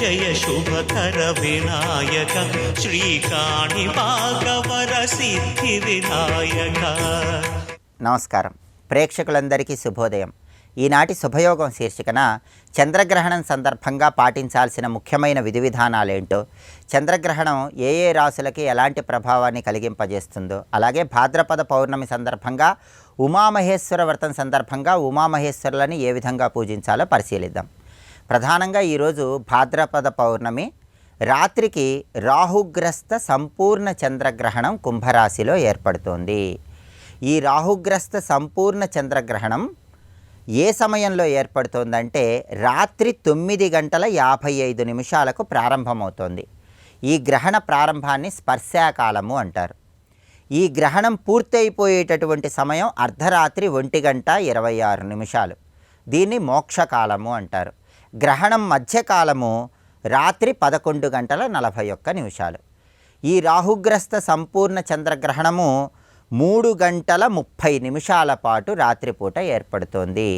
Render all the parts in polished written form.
జయ శుభకర వినాయక శ్రీకాణి భాగవర సిద్ధి వినాయక. నమస్కారం ప్రేక్షకులందరికీ శుభోదయం. ఈనాటి శుభయోగం శీర్షికన చంద్రగ్రహణం సందర్భంగా పాటించాల్సిన ముఖ్యమైన విధి విధానాలేంటో, చంద్రగ్రహణం ఏ ఏ రాశులకి ఎలాంటి ప్రభావాన్ని కలిగింపజేస్తుందో, అలాగే భాద్రపద పౌర్ణమి సందర్భంగా ఉమామహేశ్వర వ్రతం సందర్భంగా ఉమామహేశ్వరులని ఏ విధంగా పూజించాలో పరిశీలిద్దాం. ప్రధానంగా ఈరోజు భాద్రపద పౌర్ణమి రాత్రికి రాహుగ్రస్త సంపూర్ణ చంద్రగ్రహణం కుంభరాశిలో ఏర్పడుతోంది. ఈ రాహుగ్రస్త సంపూర్ణ చంద్రగ్రహణం ఏ సమయంలో ఏర్పడుతోందంటే రాత్రి 9:55 ప్రారంభమవుతోంది. ఈ గ్రహణ ప్రారంభాన్ని స్పర్శాకాలము అంటారు. ఈ గ్రహణం పూర్తయిపోయేటటువంటి సమయం అర్ధరాత్రి 1:26. దీన్ని మోక్షకాలము అంటారు. గ్రహణం మధ్యకాలము రాత్రి 11:41. ఈ రాహుగ్రస్త సంపూర్ణ చంద్రగ్రహణము 3:30 పాటు రాత్రిపూట ఏర్పడుతోంది.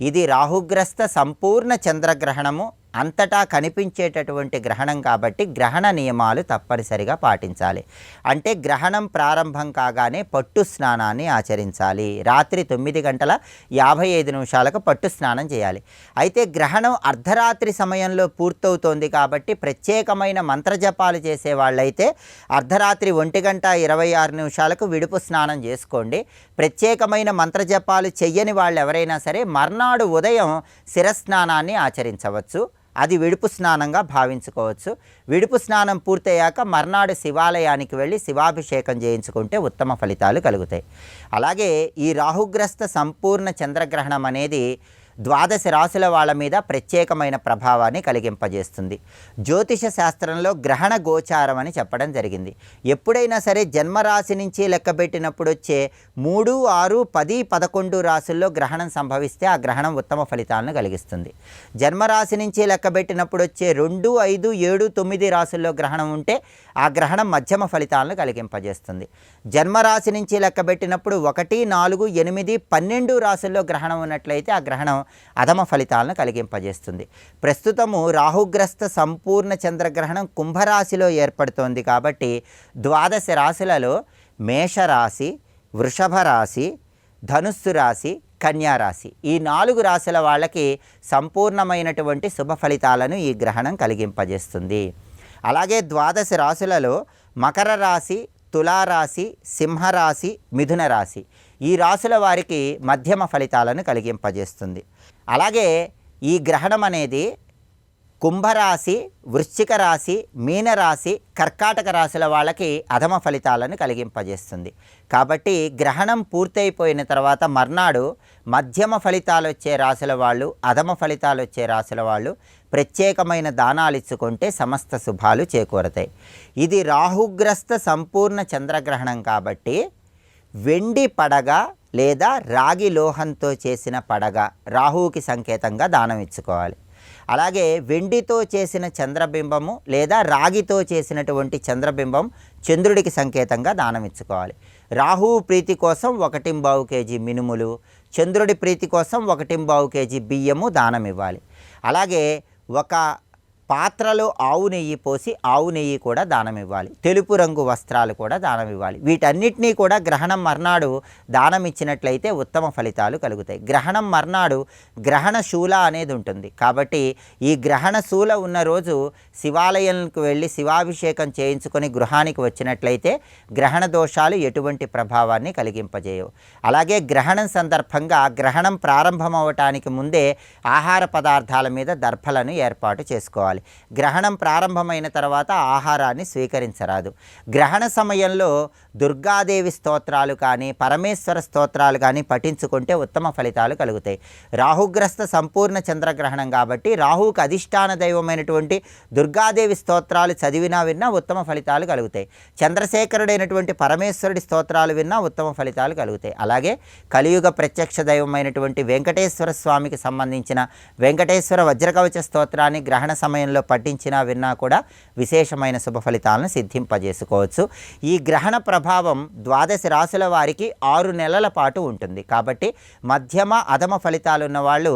ఇది రాహుగ్రస్త సంపూర్ణ చంద్రగ్రహణము, అంతటా కనిపించేటటువంటి గ్రహణం కాబట్టి గ్రహణ నియమాలు తప్పనిసరిగా పాటించాలి. అంటే గ్రహణం ప్రారంభం కాగానే పట్టు స్నానాన్ని ఆచరించాలి. రాత్రి 9:55 పట్టు స్నానం చేయాలి. అయితే గ్రహణం అర్ధరాత్రి సమయంలో పూర్తవుతోంది కాబట్టి ప్రత్యేకమైన మంత్రజపాలు చేసే వాళ్ళైతే అర్ధరాత్రి 1:26 విడుపు స్నానం చేసుకోండి. ప్రత్యేకమైన మంత్రజపాలు చెయ్యని వాళ్ళు ఎవరైనా సరే మర్నాడు ఉదయం శిరస్నానాన్ని ఆచరించవచ్చు. అది విడుపు స్నానంగా భావించుకోవచ్చు. విడుపు స్నానం పూర్తయ్యాక మర్నాడు శివాలయానికి వెళ్ళి శివాభిషేకం చేయించుకుంటే ఉత్తమ ఫలితాలు కలుగుతాయి. అలాగే ఈ రాహుగ్రస్త సంపూర్ణ చంద్రగ్రహణం అనేది 12 రాశుల వాళ్ళ మీద ప్రత్యేకమైన ప్రభావాన్ని కలిగింపజేస్తుంది. జ్యోతిష శాస్త్రంలో గ్రహణ గోచారం అని చెప్పడం జరిగింది. ఎప్పుడైనా సరే జన్మరాశి నుంచి లెక్కబెట్టినప్పుడు వచ్చే 3, 6, 10, 11 రాశుల్లో గ్రహణం సంభవిస్తే ఆ గ్రహణం ఉత్తమ ఫలితాలను కలిగిస్తుంది. జన్మరాశి నుంచి లెక్కబెట్టినప్పుడు వచ్చే 2, 5, 7, 9 రాశుల్లో గ్రహణం ఉంటే ఆ గ్రహణం మధ్యమ ఫలితాలను కలిగింపజేస్తుంది. జన్మరాశి నుంచి లెక్కబెట్టినప్పుడు 1, 4, 8, 12 రాశుల్లో గ్రహణం ఉన్నట్లయితే ఆ గ్రహణం అధమ ఫలితాలను కలిగింపజేస్తుంది. ప్రస్తుతము రాహుగ్రస్త సంపూర్ణ చంద్రగ్రహణం కుంభరాశిలో ఏర్పడుతోంది కాబట్టి 12 రాశులలో మేషరాశి, వృషభ రాశి, ధనుస్సు రాశి, కన్యారాశి ఈ 4 రాశుల వాళ్ళకి సంపూర్ణమైనటువంటి శుభ ఫలితాలను ఈ గ్రహణం కలిగింపజేస్తుంది. అలాగే 12 రాశులలో మకర రాశి, తులారాశి, సింహరాశి, మిథున రాశి ఈ రాశుల వారికి మధ్యమ ఫలితాలను కలిగింపజేస్తుంది. అలాగే ఈ గ్రహణం అనేది కుంభరాశి, వృశ్చిక రాశి, మీనరాశి, కర్కాటక రాశుల వాళ్ళకి అధమ ఫలితాలను కలిగింపజేస్తుంది. కాబట్టి గ్రహణం పూర్తయిపోయిన తర్వాత మర్నాడు మధ్యమ ఫలితాలు వచ్చే రాశుల వాళ్ళు, అధమ ఫలితాలు వచ్చే రాశుల వాళ్ళు ప్రత్యేకమైన దానాలు ఇచ్చుకుంటే సమస్త శుభాలు చేకూరతాయి. ఇది రాహుగ్రస్త సంపూర్ణ చంద్రగ్రహణం కాబట్టి వెండి పడగ లేదా రాగి లోహంతో చేసిన పడగ రాహువుకి సంకేతంగా దానం ఇచ్చుకోవాలి. అలాగే వెండితో చేసిన చంద్రబింబము లేదా రాగితో చేసినటువంటి చంద్రబింబం చంద్రుడికి సంకేతంగా దానం ఇచ్చుకోవాలి. రాహువు ప్రీతి కోసం 1.25 kg మినుములు, చంద్రుడి ప్రీతి కోసం 1.25 kg బియ్యము దానం ఇవ్వాలి. అలాగే ఒక పాత్రలో ఆవు నెయ్యి పోసి ఆవు నెయ్యి కూడా దానం ఇవ్వాలి. తెలుపు రంగు వస్త్రాలు కూడా దానం ఇవ్వాలి. వీటన్నిటినీ కూడా గ్రహణం మర్నాడు దానం ఇచ్చినట్లయితే ఉత్తమ ఫలితాలు కలుగుతాయి. గ్రహణం మర్నాడు గ్రహణ శూల అనేది ఉంటుంది కాబట్టి ఈ గ్రహణ శూల ఉన్న రోజు శివాలయానికి వెళ్ళి శివాభిషేకం చేయించుకొని గృహానికి వచ్చినట్లయితే గ్రహణ దోషాలు ఎటువంటి ప్రభావాన్ని కలిగింపజేయవు. అలాగే గ్రహణం సందర్భంగా గ్రహణం ప్రారంభమవటానికి ముందే ఆహార పదార్థాల మీద దర్భలను ఏర్పాటు చేసుకోవాలి. గ్రహణం ప్రారంభమైన తర్వాత ఆహారాన్ని స్వీకరించరాదు. గ్రహణ సమయంలో దుర్గాదేవి స్తోత్రాలు కానీ పరమేశ్వర స్తోత్రాలు కానీ పఠించుకుంటే ఉత్తమ ఫలితాలు కలుగుతాయి. రాహుగ్రస్త సంపూర్ణ చంద్రగ్రహణం కాబట్టి రాహువుకి అధిష్టాన దైవమైనటువంటి దుర్గాదేవి స్తోత్రాలు చదివినా విన్నా ఉత్తమ ఫలితాలు కలుగుతాయి. చంద్రశేఖరుడైనటువంటి పరమేశ్వరుడి స్తోత్రాలు విన్నా ఉత్తమ ఫలితాలు కలుగుతాయి. అలాగే కలియుగ ప్రత్యక్ష దైవమైనటువంటి వెంకటేశ్వర స్వామికి సంబంధించిన వెంకటేశ్వర వజ్రకవచ స్తోత్రాన్ని గ్రహణ సమయంలో పఠించినా విన్నా కూడా విశేషమైన శుభ ఫలితాలను సిద్ధింపజేసుకోవచ్చు. ఈ గ్రహణ ప్రభావం 12 రాశుల వారికి 6 నెలల పాటు ఉంటుంది. కాబట్టి మధ్యమ అధమ ఫలితాలు ఉన్న వాళ్ళు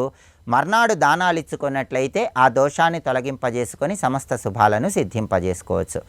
మర్నాడు దానాలు ఇచ్చుకున్నట్లయితే ఆ దోషాన్ని తొలగింపజేసుకొని సమస్త శుభాలను సిద్ధింపజేసుకోవచ్చు.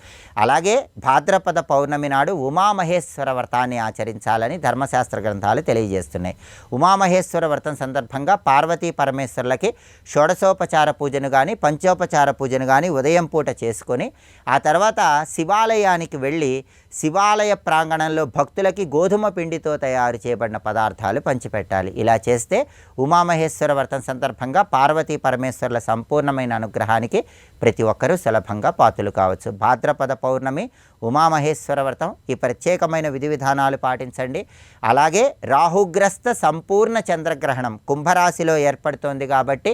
అలాగే భాద్రపద పౌర్ణమి నాడు ఉమామహేశ్వర వ్రతాన్ని ఆచరించాలని ధర్మశాస్త్ర గ్రంథాలు తెలియజేస్తున్నాయి. ఉమామహేశ్వర వ్రతం సందర్భంగా పార్వతీ పరమేశ్వరులకి షోడశోపచార పూజను కానీ పంచోపచార పూజను కానీ ఉదయం పూట చేసుకొని ఆ తర్వాత శివాలయానికి వెళ్ళి శివాలయ ప్రాంగణంలో భక్తులకి గోధుమ పిండితో తయారు చేయబడిన పదార్థాలు పంచిపెట్టాలి. ఇలా చేస్తే ఉమామహేశ్వర వ్రతం సందర్భంగా పార్వతీ పరమేశ్వరుల సంపూర్ణమైన అనుగ్రహానికి ప్రతి ఒక్కరూ సులభంగా పాత్రలు కావచ్చు. భాద్రపద పౌర్ణమి, ఉమామహేశ్వర వ్రతం, ఈ ప్రత్యేకమైన విధి విధానాలు పాటించండి. అలాగే రాహుగ్రస్త సంపూర్ణ చంద్రగ్రహణం కుంభరాశిలో ఏర్పడుతోంది కాబట్టి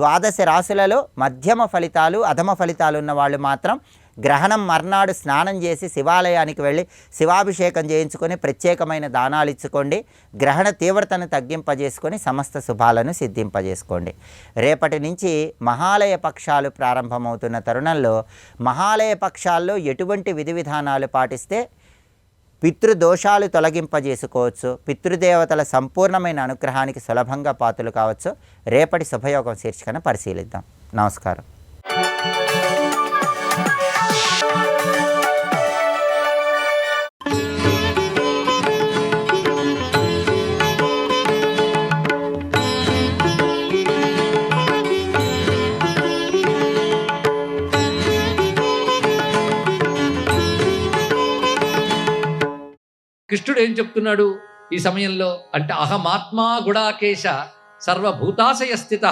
12 రాశులలో మధ్యమ ఫలితాలు అధమ ఫలితాలు ఉన్న వాళ్ళు మాత్రం గ్రహణం మర్నాడు స్నానం చేసి శివాలయానికి వెళ్ళి శివాభిషేకం చేయించుకొని ప్రత్యేకమైన దానాలు ఇచ్చుకోండి. గ్రహణ తీవ్రతను తగ్గింపజేసుకొని సమస్త శుభాలను సిద్ధింపజేసుకోండి. రేపటి నుంచి మహాలయ పక్షాలు ప్రారంభమవుతున్న తరుణంలో మహాలయ పక్షాల్లో ఎటువంటి విధి విధానాలు పాటిస్తే పితృదోషాలు తొలగింపజేసుకోవచ్చు, పితృదేవతల సంపూర్ణమైన అనుగ్రహానికి సులభంగా పాత్రలు కావచ్చు. రేపటి శుభయోగం శీర్షికను పరిశీలిద్దాం. నమస్కారం. కృష్ణుడు ఏం చెప్తున్నాడు ఈ సమయంలో అంటే, అహమాత్మా గుడాకేశ సర్వభూతాశయ స్థిత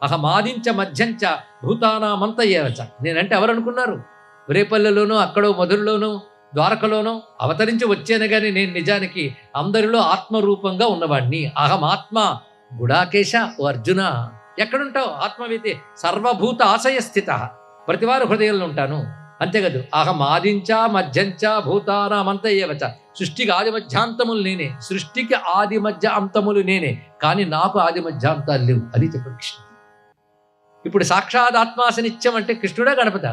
అహమాదించ మధ్యంచ భూతానామంత ఏవచ. నేనంటే ఎవరు అనుకున్నారు? రేపల్లెలోనూ అక్కడో మధురలోనూ ద్వారకలోనూ అవతరించి వచ్చాను కానీ నేను నిజానికి అందరిలో ఆత్మరూపంగా ఉన్నవాడిని. అహమాత్మ గుడాకేశ. ఓ అర్జున, ఎక్కడుంటావు? ఆత్మవేతే సర్వభూత ఆశయ స్థిత, ప్రతివారు హృదయంలో ఉంటాను. అంతేకాదు, అహమాదించ మధ్యంచ భూతానామంత ఏవచ. సృష్టికి ఆది మధ్యాంతములు నేనే, సృష్టికి ఆది మధ్య అంతములు నేనే, కానీ నాకు ఆది మధ్యాంతాలు లేవు. అది చెప్పాడు కృష్ణుడు. ఇప్పుడు సాక్షాత్ ఆత్మాసనిత్యం అంటే కృష్ణుడే గణపతి,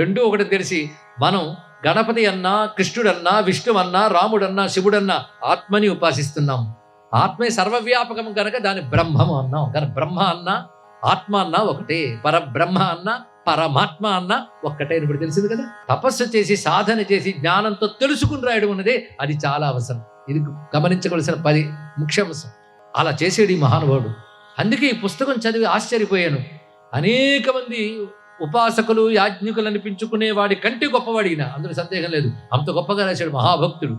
రెండూ ఒకటి తెలిసి మనం గణపతి అన్నా కృష్ణుడన్నా విష్ణువన్నా రాముడన్నా శివుడన్నా ఆత్మని ఉపాసిస్తున్నాం. ఆత్మే సర్వవ్యాపకం కనుక దాని బ్రహ్మము అన్నాం. కనుక బ్రహ్మ అన్నా ఆత్మ అన్నా ఒకటే, పరబ్రహ్మ అన్నా పరమాత్మ అన్న ఒక్కటే. ఇప్పుడు తెలిసింది కదా. తపస్సు చేసి సాధన చేసి జ్ఞానంతో తెలుసుకుని రాయడం ఉన్నదే అది చాలా అవసరం. ఇది గమనించవలసిన 10 ముఖ్య అంశం. అలా చేసేడు ఈ మహానుభావుడు. అందుకే ఈ పుస్తకం చదివి ఆశ్చర్యపోయాను. అనేక మంది ఉపాసకులు యాజ్ఞికులు అనిపించుకునే వాడి కంటే గొప్పవాడిగిన, అందులో సందేహం లేదు. అంత గొప్పగా రాశాడు మహాభక్తుడు.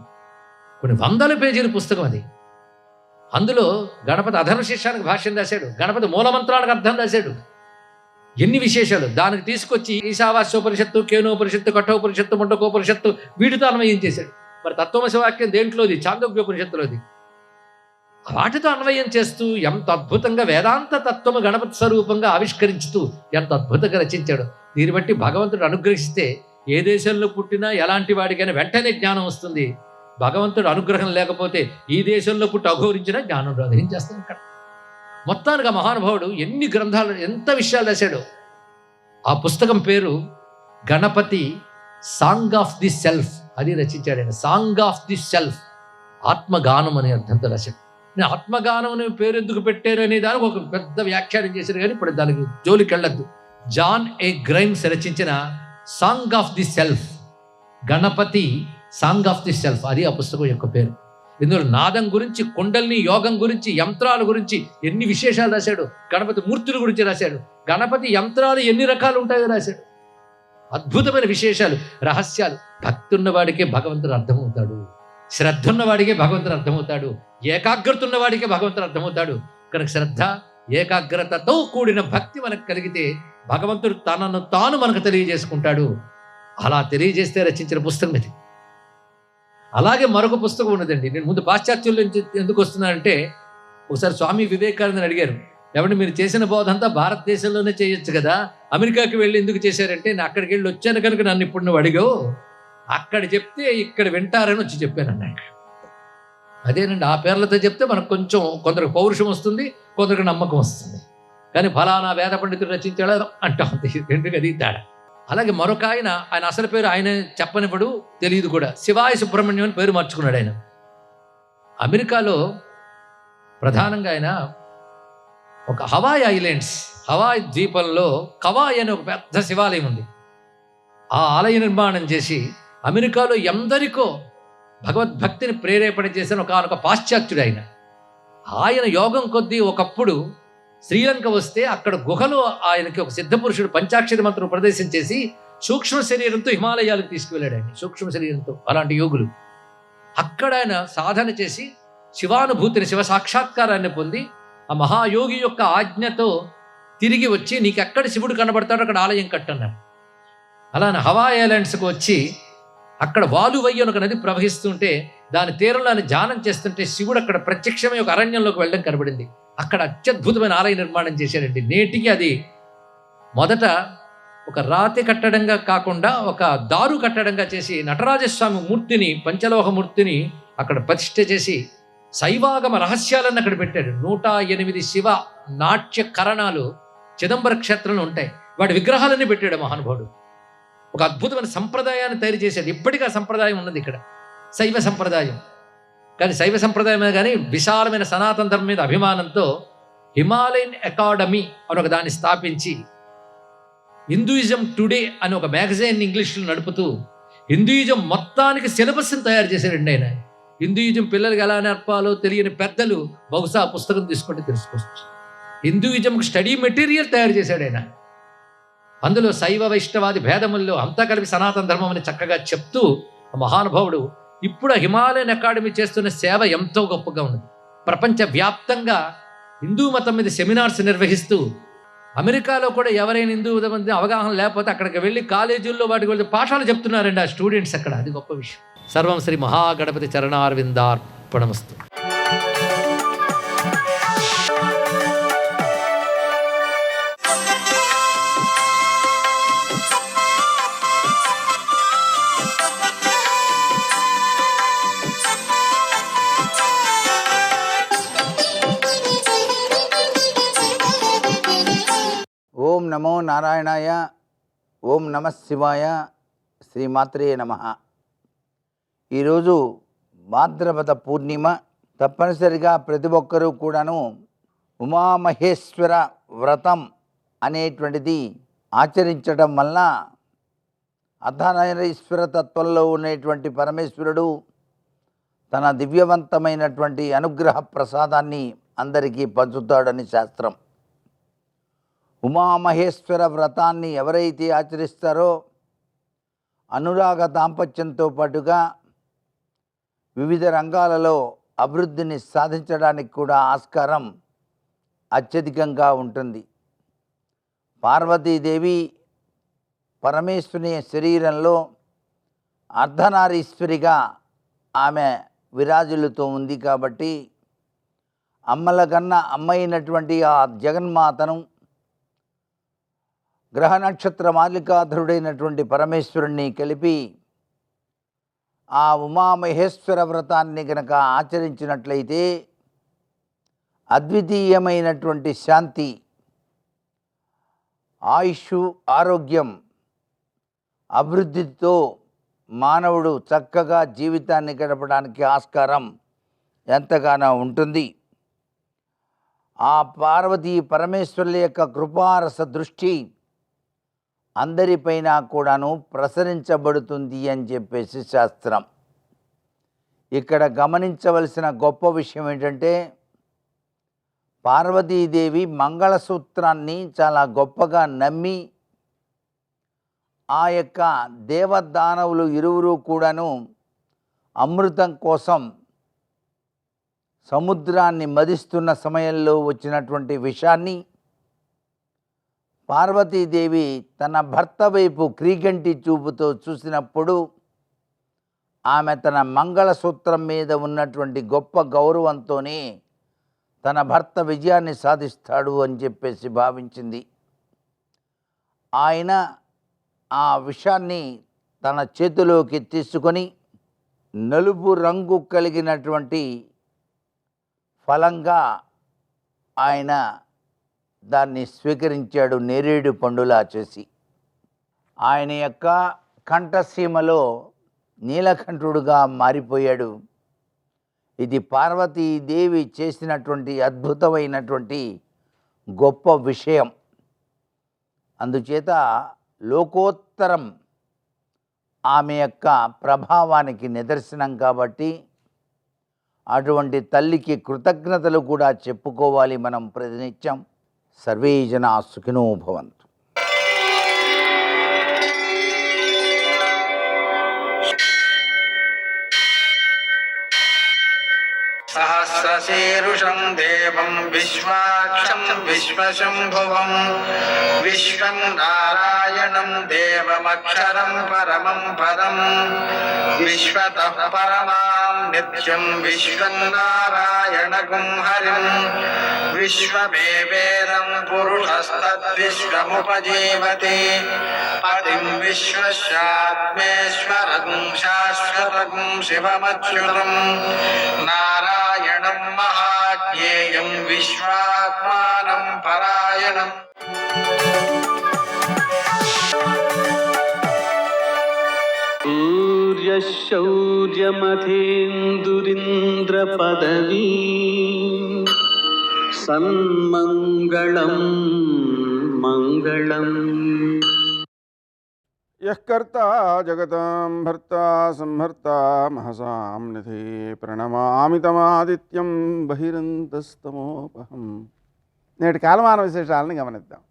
కొన్ని 100 పేజీల పుస్తకం అది. అందులో గణపతి అధర్వశీర్షానికి భాష్యం రాశాడు, గణపతి మూలమంత్రాలకు అర్థం రాశాడు. ఎన్ని విశేషాలు దానికి తీసుకొచ్చి ఈశావాస్యోపనిషత్తు, కేనోపనిషత్తు, కఠోపనిషత్తు, ముండకోపనిషత్తు వీటితో అన్వయం చేశాడు. మరి తత్వమసి వాక్యం దేంట్లోది? చాందోగ్యోపనిషత్తులోది. వాటితో అన్వయం చేస్తూ ఎంత అద్భుతంగా వేదాంత తత్వము గణపతి స్వరూపంగా ఆవిష్కరించుతూ ఎంత అద్భుతంగా రచించాడు. దీన్ని బట్టి భగవంతుడు అనుగ్రహిస్తే ఏ దేశంలో పుట్టినా ఎలాంటి వాడికైనా వెంటనే జ్ఞానం వస్తుంది. భగవంతుడు అనుగ్రహం లేకపోతే ఈ దేశంలో పుట్టి అఘోరించినా జ్ఞానం రాదు. ఏం చేస్తాం ఇక్కడ? మొత్తానికి ఆ మహానుభావుడు ఎన్ని గ్రంథాలు, ఎంత విషయాలు రాశాడు. ఆ పుస్తకం పేరు Ganapati song of the self. అది రచించాడు ఆయన. సాంగ్ ఆఫ్ ది సెల్ఫ్, ఆత్మగానం అనే అర్థంతో రాశాడు. నేను ఆత్మగానం అనే పేరు ఎందుకు పెట్టారు అనే దానికి ఒక పెద్ద వ్యాఖ్యానం చేశారు, కానీ ఇప్పుడు దానికి జోలికి వెళ్ళద్దు. జాన్ ఏ గ్రైమ్స్ రచించిన song of the self, Ganapati song of the self, అది ఆ పుస్తకం యొక్క పేరు. ఇందులో నాదం గురించి, కుండల్ని యోగం గురించి, యంత్రాల గురించి ఎన్ని విశేషాలు రాశాడు. గణపతి మూర్తుల గురించి రాశాడు. గణపతి యంత్రాలు ఎన్ని రకాలు ఉంటాయో రాశాడు. అద్భుతమైన విశేషాలు, రహస్యాలు. భక్తి ఉన్నవాడికే భగవంతుడు అర్థమవుతాడు, శ్రద్ధ ఉన్నవాడికే భగవంతుడు అర్థమవుతాడు, ఏకాగ్రత ఉన్నవాడికే భగవంతుడు అర్థమవుతాడు. కనుక శ్రద్ధ ఏకాగ్రతతో కూడిన భక్తి మనకు కలిగితే భగవంతుడు తనను తాను మనకు తెలియజేసుకుంటాడు. అలా తెలియజేస్తే రచించిన పుస్తకం ఇది. అలాగే మరొక పుస్తకం ఉన్నదండి. నేను ముందు పాశ్చాత్యుల నుంచి ఎందుకు వస్తున్నానంటే, ఒకసారి స్వామి వివేకానందని అడిగారు, ఎవరు మీరు చేసిన బోధంతా భారతదేశంలోనే చేయొచ్చు కదా, అమెరికాకి వెళ్ళి ఎందుకు చేశారంటే, నేను అక్కడికి వెళ్ళి వచ్చాను కనుక నన్ను ఇప్పుడు నువ్వు అడిగావు, అక్కడ చెప్తే ఇక్కడ వింటారని వచ్చి చెప్పాను అన్నాడు. అదేనండి, ఆ పేర్లతో చెప్తే మనకు కొంచెం కొందరికి పౌరుషం వస్తుంది, కొందరికి నమ్మకం వస్తుంది. కానీ ఫలానా వేద పండితుడు రచించాడు అంటా ఉంది, ఎందుకు అది తేడా. అలాగే మరొక ఆయన అసలు పేరు ఆయన చెప్పనివ్వడు, తెలియదు కూడా, శివాయ సుబ్రహ్మణ్యం అని పేరు మార్చుకున్నాడు ఆయన. అమెరికాలో ప్రధానంగా ఆయన ఒక హవాయ్ ఐలాండ్స్, హవాయ్ ద్వీపంలో కవాయ్ అనే ఒక పెద్ద శివాలయం ఉంది. ఆ ఆలయ నిర్మాణం చేసి అమెరికాలో ఎందరికో భగవద్భక్తిని ప్రేరేపణ చేసిన ఒక పాశ్చాత్యుడు ఆయన యోగం కొద్దీ ఒకప్పుడు శ్రీలంక వస్తే అక్కడ గుహలో ఆయనకి ఒక సిద్ధపురుషుడు పంచాక్షరి మంత్రం ప్రదేశం చేసి సూక్ష్మ శరీరంతో హిమాలయాలకు తీసుకువెళ్ళాడు. ఆయన సూక్ష్మ శరీరంతో, అలాంటి యోగులు. అక్కడ ఆయన సాధన చేసి శివానుభూతిని, శివ సాక్షాత్కారాన్ని పొంది ఆ మహాయోగి యొక్క ఆజ్ఞతో తిరిగి వచ్చి నీకెక్కడ శివుడు కనబడతాడో అక్కడ ఆలయం కట్టన్నారు. అలానే హవాయ్ ఐలాండ్స్కి వచ్చి అక్కడ వాలువయ్య ఒక నది ప్రవహిస్తుంటే దాని తీరంలో ఆయన ధ్యానం చేస్తుంటే శివుడు అక్కడ ప్రత్యక్షమే ఒక అరణ్యంలోకి వెళ్ళడం కనబడింది. అక్కడ అత్యద్భుతమైన ఆలయ నిర్మాణం చేశాడండి. నేటికి అది మొదట ఒక రాతి కట్టడంగా కాకుండా ఒక దారు కట్టడంగా చేసి నటరాజస్వామి మూర్తిని, పంచలోహ మూర్తిని అక్కడ ప్రతిష్ఠ చేసి శైవాగమ రహస్యాలను అక్కడ పెట్టాడు. 108 శివ నాట్య కరణాలు చిదంబర క్షేత్రంలో ఉంటాయి. వాటి విగ్రహాలన్నీ పెట్టాడు మహానుభావుడు. ఒక అద్భుతమైన సంప్రదాయాన్ని తయారు చేశాడు. ఇప్పటికీ ఆ సంప్రదాయం ఉన్నది ఇక్కడ, శైవ సంప్రదాయం. కానీ శైవ సంప్రదాయం కానీ విశాలమైన సనాతన ధర్మం మీద అభిమానంతో హిమాలయన్ అకాడమీ అని ఒక దాన్ని స్థాపించి హిందూయిజం టుడే అని ఒక మ్యాగజైన్ ఇంగ్లీష్లో నడుపుతూ హిందూయిజం మొత్తానికి సిలబస్ని తయారు చేశాడండి ఆయన. హిందూయిజం పిల్లలకి ఎలా నేర్పాలో తెలియని పెద్దలు బహుశా పుస్తకం తీసుకుంటే తెలుసుకోవచ్చు. హిందూయిజంకి స్టడీ మెటీరియల్ తయారు చేశాడు ఆయన. అందులో శైవ వైష్ణవాది భేదముల్లో అంతా కలిపి సనాతన ధర్మం అని చక్కగా చెప్తూ మహానుభావుడు ఇప్పుడు హిమాలయన్ అకాడమీ చేస్తున్న సేవ ఎంతో గొప్పగా ఉన్నది. ప్రపంచవ్యాప్తంగా హిందూ మతం మీద సెమినార్స్ నిర్వహిస్తూ అమెరికాలో కూడా ఎవరైనా హిందూ మతం అవగాహన లేకపోతే అక్కడికి వెళ్ళి కాలేజీల్లో వాటికి వెళ్ళి పాఠాలు చెప్తున్నారండి ఆ స్టూడెంట్స్ అక్కడ. అది గొప్ప విషయం. సర్వం శ్రీ మహాగణపతి చరణారవిందార్పణమస్తు. ఓం నమో నారాయణాయ, ఓం నమః శివాయ, శ్రీమాత్రే నమః. ఈరోజు భాద్రపద పూర్ణిమ. తప్పనిసరిగా ప్రతి ఒక్కరూ కూడాను ఉమామహేశ్వర వ్రతం అనేటువంటిది ఆచరించడం వల్ల అర్ధనారీశ్వర తత్వంలో ఉన్నటువంటి పరమేశ్వరుడు తన దివ్యవంతమైనటువంటి అనుగ్రహ ప్రసాదాన్ని అందరికీ పంచుతాడని శాస్త్రం. ఉమామహేశ్వర వ్రతాన్ని ఎవరైతే ఆచరిస్తారో అనురాగ దాంపత్యంతో పాటుగా వివిధ రంగాలలో అభివృద్ధిని సాధించడానికి కూడా ఆస్కారం అత్యధికంగా ఉంటుంది. పార్వతీదేవి పరమేశ్వరుని శరీరంలో అర్ధనారీశ్వరిగా ఆమె విరాజులతో ఉంది కాబట్టి అమ్మల కన్నా అమ్మైనటువంటి ఆ జగన్మాతను గ్రహ నక్షత్ర మాలికాధరుడైనటువంటి పరమేశ్వరుణ్ణి కలిపి ఆ ఉమామహేశ్వర వ్రతాన్ని కనుక ఆచరించినట్లయితే అద్వితీయమైనటువంటి శాంతి, ఆయుష్, ఆరోగ్యం, అభివృద్ధితో మానవుడు చక్కగా జీవితాన్ని గడపడానికి ఆస్కారం ఎంతగానో ఉంటుంది. ఆ పార్వతీ పరమేశ్వరుల యొక్క కృపారస దృష్టి అందరిపైన కూడాను ప్రసరించబడుతుంది అని చెప్పేసి శాస్త్రం. ఇక్కడ గమనించవలసిన గొప్ప విషయం ఏంటంటే పార్వతీదేవి మంగళసూత్రాన్ని చాలా గొప్పగా నమ్మి ఆ యొక్క దేవదానవులు ఇరువురు కూడాను అమృతం కోసం సముద్రాన్ని మదిస్తున్న సమయంలో వచ్చినటువంటి విషాన్ని పార్వతీదేవి తన భర్త వైపు క్రీగంటి చూపుతో చూసినప్పుడు ఆమె తన మంగళసూత్రం మీద ఉన్నటువంటి గొప్ప గౌరవంతోనే తన భర్త విజయాన్ని సాధిస్తాడు అని చెప్పేసి భావించింది. ఆయన ఆ విషాన్ని తన చేతిలోకి తీసుకొని నలుపు రంగు కలిగినటువంటి ఫలంగా ఆయన దాన్ని స్వీకరించాడు, నేరేడు పండులా చేసి. ఆయన యొక్క కంఠసీమలో నీలకంఠుడుగా మారిపోయాడు. ఇది పార్వతీదేవి చేసినటువంటి అద్భుతమైనటువంటి గొప్ప విషయం. అందుచేత లోకోత్తరం ఆమె యొక్క ప్రభావానికి నిదర్శనం కాబట్టి అటువంటి తల్లికి కృతజ్ఞతలు కూడా చెప్పుకోవాలి మనం ప్రతినిత్యం. సర్వే జనా సుఖినో భవంతు. सहस्रशीर्षं देवं विश्वाक्षं विश्वशम्भुवं विश्वं नारायणं देवमक्षरं परमं पदं विश्वतः परमां नित्यं विश्वं नारायणगुं हरिं विश्वमेवेदं पुरुषस्तद्विश्वमुपजीवति पतिं विश्वस्यात्मेश्वरगुं शाश्वतगुं शिवमच्युतं नारायणं महाज्ञेयं विश्वात्मानं परायणम्. शौर्यमथेन्दुरिन्द्रपदवी सन्मङ्गलं मङ्गलम्. यः कर्ता जगतां भर्ता संहर्ता महसां निधे प्रणमामि तमादित्यं बहिरन्तस्तमोपहं. నేటి కాలమాన విశేషాలను గమనిద్దాం.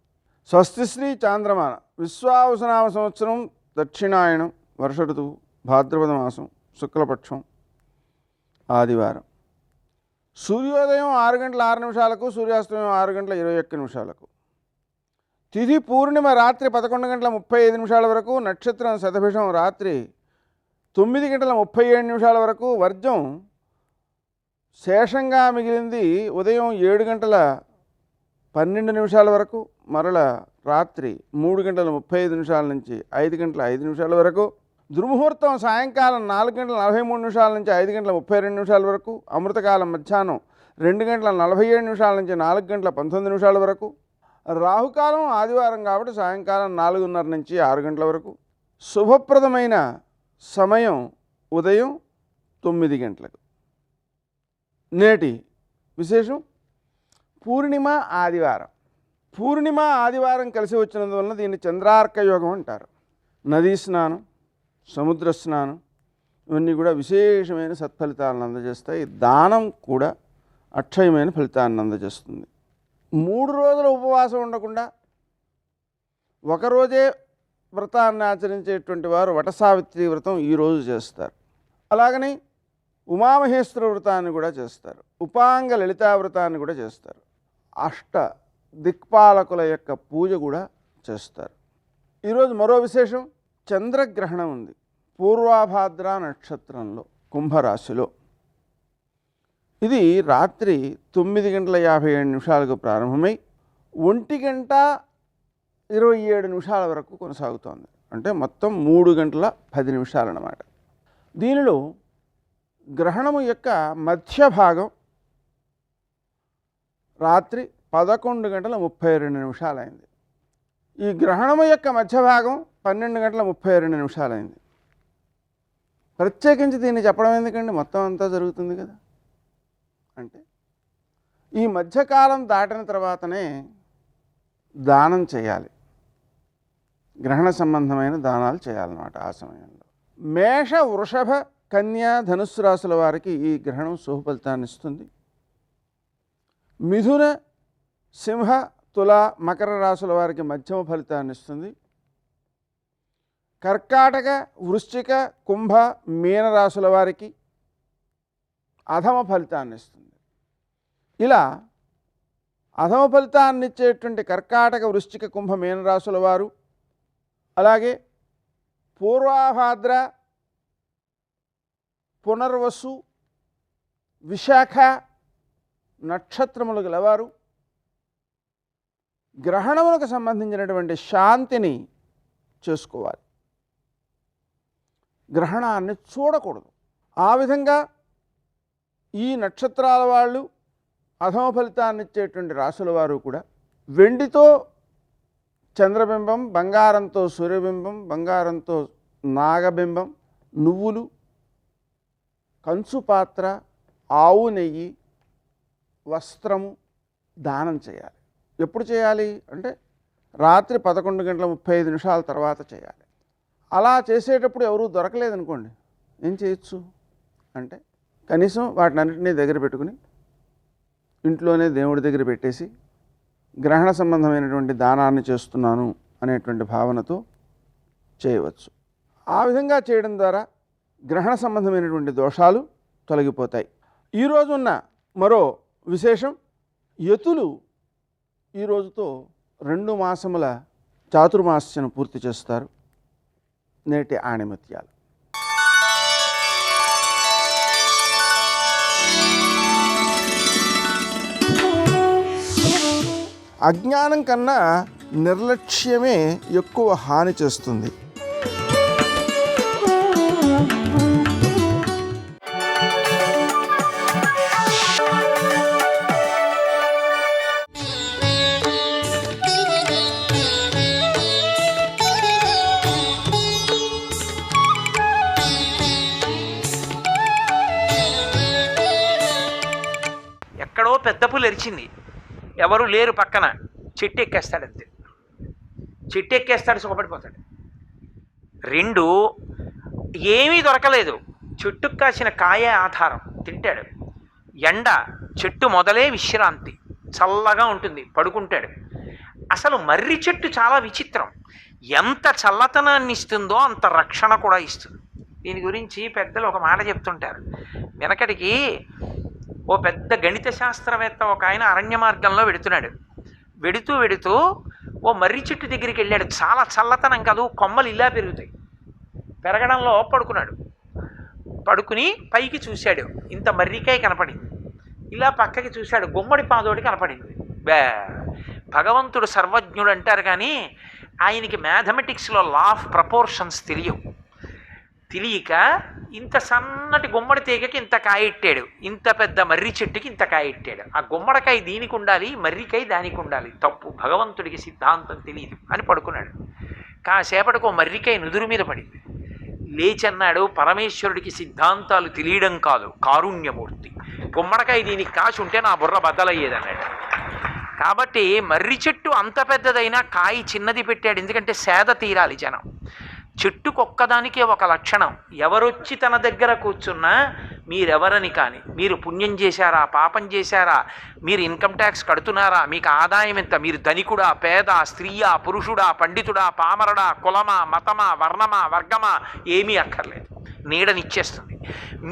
స్వస్తిశ్రీ చాంద్రమాన విశ్వావసునామ సంవత్సరం దక్షిణాయనం వర్ష ఋతువు భాద్రపద మాసం శుక్లపక్షం ఆదివారం. సూర్యోదయం 6:06 సూర్యాస్తమయం 6:21. తిథి పూర్ణిమ రాత్రి 11:35 వరకు, నక్షత్రం శతభిషం రాత్రి 9:37 వరకు, వర్జం శేషంగా మిగిలింది ఉదయం 7:12 వరకు, మరల రాత్రి 3:35 నుంచి 5:05 వరకు, దుర్ముహూర్తం సాయంకాలం 4:43 నుంచి 5:32 వరకు, అమృతకాలం మధ్యాహ్నం 2:47 నుంచి 4:19 వరకు, రాహుకాలం ఆదివారం కాబట్టి సాయంకాలం 4:30 నుంచి 6 గంటల వరకు, శుభప్రదమైన సమయం ఉదయం 9 గంటలకు. నేటి విశేషం పూర్ణిమ ఆదివారం. పూర్ణిమ ఆదివారం కలిసి వచ్చినందువలన దీన్ని చంద్రార్క యోగం అంటారు. నదీ స్నానం, సముద్ర స్నానం ఇవన్నీ కూడా విశేషమైన సత్ఫలితాలను అందజేస్తాయి. దానం కూడా అక్షయమైన ఫలితాన్ని అందజేస్తుంది. 3 రోజుల ఉపవాసం ఉండకుండా ఒకరోజే వ్రతాన్ని ఆచరించేటువంటి వారు వటసావిత్రి వ్రతం ఈరోజు చేస్తారు. అలాగని ఉమామహేశ్వర వ్రతాన్ని కూడా చేస్తారు. ఉపాంగ లలితా వ్రతాన్ని కూడా చేస్తారు. అష్ట దిక్పాలకుల యొక్క పూజ కూడా చేస్తారు. ఈరోజు మరో విశేషం, చంద్రగ్రహణం ఉంది. పూర్వాభాద్ర నక్షత్రంలో కుంభరాశిలో. ఇది రాత్రి 9:57 ప్రారంభమై 1:27 వరకు కొనసాగుతోంది. అంటే మొత్తం 3:10 అన్నమాట. దీనిలో గ్రహణము యొక్క మధ్య భాగం రాత్రి 11:32 అయింది. ఈ గ్రహణము యొక్క మధ్య భాగం 12:32 అయింది. ప్రత్యేకించి దీన్ని చెప్పడం ఎందుకండి, మొత్తం అంతా జరుగుతుంది కదా. అంటే ఈ మధ్యకాలం దాటిన తర్వాతనే దానం చేయాలి, గ్రహణ సంబంధమైన దానాలు చేయాలన్నమాట. ఆ సమయంలో మేష, వృషభ, కన్యా, ధనుస్సు రాశుల వారికి ఈ గ్రహణం శుభ ఫలితాన్ని ఇస్తుంది. మిథున, సింహ, తుల, మకర రాశుల వారికి మధ్యమ ఫలితాన్ని ఇస్తుంది. కర్కాటక, వృశ్చిక, కుంభ, మీన రాశుల వారికి అధమ ఫలితాన్ని ఇస్తుంది. ఇలా అధమ ఫలితాన్ని ఇచ్చేటువంటి కర్కాటక, వృశ్చిక, కుంభ, మీన రాశుల వారు, అలాగే పూర్వాభాద్ర, పునర్వసు, విశాఖ నక్షత్రములు గలవారు గ్రహణములకు సంబంధించినటువంటి శాంతిని చేసుకోవాలి. గ్రహణాన్ని చూడకూడదు. ఆ విధంగా ఈ నక్షత్రాల వాళ్ళు, అధమ ఫలితాన్ని ఇచ్చేటువంటి రాశుల వారు కూడా వెండితో చంద్రబింబం, బంగారంతో సూర్యబింబం, బంగారంతో నాగబింబం, నువ్వులు, కంచు పాత్ర, ఆవు నెయ్యి, వస్త్రము దానం చేయాలి. ఎప్పుడు చేయాలి అంటే రాత్రి 11:35 తర్వాత చేయాలి. అలా చేసేటప్పుడు ఎవరూ దొరకలేదనుకోండి, ఏం చేయొచ్చు అంటే కనీసం వాటినన్నింటినీ దగ్గర పెట్టుకుని ఇంట్లోనే దేవుడి దగ్గర పెట్టేసి గ్రహణ సంబంధమైనటువంటి దానాన్ని చేస్తున్నాను అనేటువంటి భావనతో చేయవచ్చు. ఆ విధంగా చేయడం ద్వారా గ్రహణ సంబంధమైనటువంటి దోషాలు తొలగిపోతాయి. ఈరోజు ఉన్న మరో విశేషం, యతులు ఈ రోజుతో 2 మాసముల చాతుర్మాస్యను పూర్తి చేస్తారు. నేటి ఆణిముత్యాలు. అజ్ఞానం కన్నా నిర్లక్ష్యమే ఎక్కువ హాని చేస్తుంది. ఎక్కడో పెద్ద పులి ఎరిచింది, ఎవరు లేరు పక్కన, చెట్టు ఎక్కేస్తాడు అంతే. చెట్టు ఎక్కేస్తాడు, సుఖపడిపోతాడు. 2 ఏమీ దొరకలేదు, చెట్టుకు కాసిన కాయే ఆధారం, తింటాడు. ఎండ, చెట్టు మొదలే విశ్రాంతి, చల్లగా ఉంటుంది, పడుకుంటాడు. అసలు మర్రి చెట్టు చాలా విచిత్రం, ఎంత చల్లతనాన్ని ఇస్తుందో అంత రక్షణ కూడా ఇస్తుంది. దీని గురించి పెద్దలు ఒక మాట చెప్తుంటారు. వెనకటికి ఓ పెద్ద గణిత శాస్త్రవేత్త ఒక ఆయన అరణ్య మార్గంలో వెడుతూ ఓ మర్రి చెట్టు దగ్గరికి వెళ్ళాడు. చాలా చల్లతనం కాదు, కొమ్మలు ఇలా పెరుగుతాయి. పెరగడంలో పడుకుని పైకి చూశాడు, ఇంత మర్రికాయ కనపడింది. ఇలా పక్కకి చూశాడు, గుమ్మడి పాదోడి కనపడింది. భగవంతుడు సర్వజ్ఞుడు అంటారు, కానీ ఆయనకి మ్యాథమెటిక్స్లో లా ఆఫ్ ప్రపోర్షన్స్ తెలియక ఇంత సన్నటి గుమ్మడి తీగకి ఇంత కాయ ఇట్టాడు, ఇంత పెద్ద మర్రి చెట్టుకి ఇంత కాయ ఇట్టాడు. ఆ గుమ్మడికాయ దీనికి ఉండాలి, మర్రికాయ దానికి ఉండాలి. తప్పు, భగవంతుడికి సిద్ధాంతం తెలియదు అని పడుకున్నాడు. కాసేపటికి ఓ మర్రికాయ నుదురు మీద పడింది. లేచన్నాడు, పరమేశ్వరుడికి సిద్ధాంతాలు తెలియడం కాదు, కారుణ్యమూర్తి. గుమ్మడికాయ దీనికి కాసి ఉంటే నా బుర్ర బద్దలయ్యేదన్నాడు. కాబట్టి మర్రి చెట్టు అంత పెద్దదైనా కాయ చిన్నది పెట్టాడు, ఎందుకంటే సేద తీరాలి జనం. చెట్టుకొక్కదానికే ఒక లక్షణం, ఎవరొచ్చి తన దగ్గర కూర్చున్నా మీరెవరని కానీ, మీరు పుణ్యం చేశారా, పాపం చేశారా, మీరు ఇన్కమ్ ట్యాక్స్ కడుతున్నారా, మీకు ఆదాయం ఎంత, మీరు ధనికుడా, పేద, స్త్రీయా, పురుషుడా, పండితుడా, పామరుడా, కులమా, మతమా, వర్ణమా, వర్గమా, ఏమీ అక్కర్లేదు, నీడనిచ్చేస్తుంది.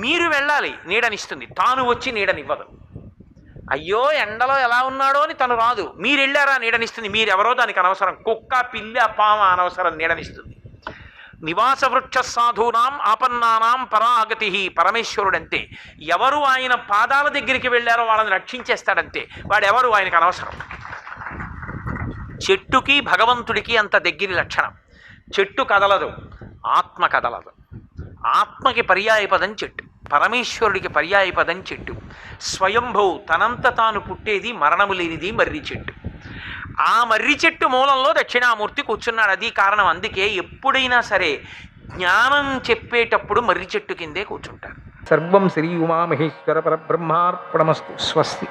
మీరు వెళ్ళాలి, నీడనిస్తుంది. తాను వచ్చి నీడనివ్వదు. అయ్యో ఎండలో ఎలా ఉన్నాడో అని తను రాదు, మీరు వెళ్ళారా నీడనిస్తుంది. మీరెవరో దానికి అనవసరం, కుక్క, పిల్ల, పామ అనవసరం, నీడనిస్తుంది. నివాస వృక్ష సాధూనాం ఆపన్నానాం పరాగతి, పరమేశ్వరుడంతే. ఎవరు ఆయన పాదాల దగ్గరికి వెళ్ళారో వాళ్ళని రక్షించేస్తాడంతే, వాడెవరు ఆయనకు అనవసరం. చెట్టుకి భగవంతుడికి అంత దగ్గర లక్షణం. చెట్టు కదలదు, ఆత్మ కదలదు. ఆత్మకి పర్యాయపదం చెట్టు, పరమేశ్వరుడికి పర్యాయపదం చెట్టు. స్వయంభూ, తనంత తాను పుట్టేది, మరణము లేనిది మర్రి చెట్టు. ఆ మర్రి చెట్టు మూలంలో దక్షిణామూర్తి కూర్చున్నాడు. అది కారణం. అందుకే ఎప్పుడైనా సరే జ్ఞానం చెప్పేటప్పుడు మర్రి చెట్టు కిందే కూర్చుంటారు. సర్వం శ్రీ ఉమామహేశ్వర పరబ్రహ్మార్పణమస్తు. స్వస్తి.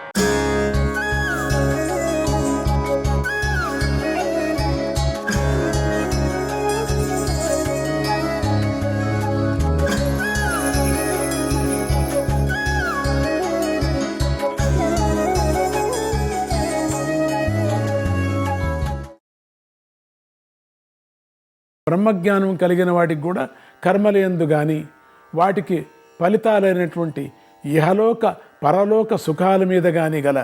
బ్రహ్మజ్ఞానం కలిగిన వాటికి కూడా కర్మలందు కానీ వాటికి ఫలితాలైనటువంటి ఇహలోక పరలోక సుఖాల మీద కానీ గల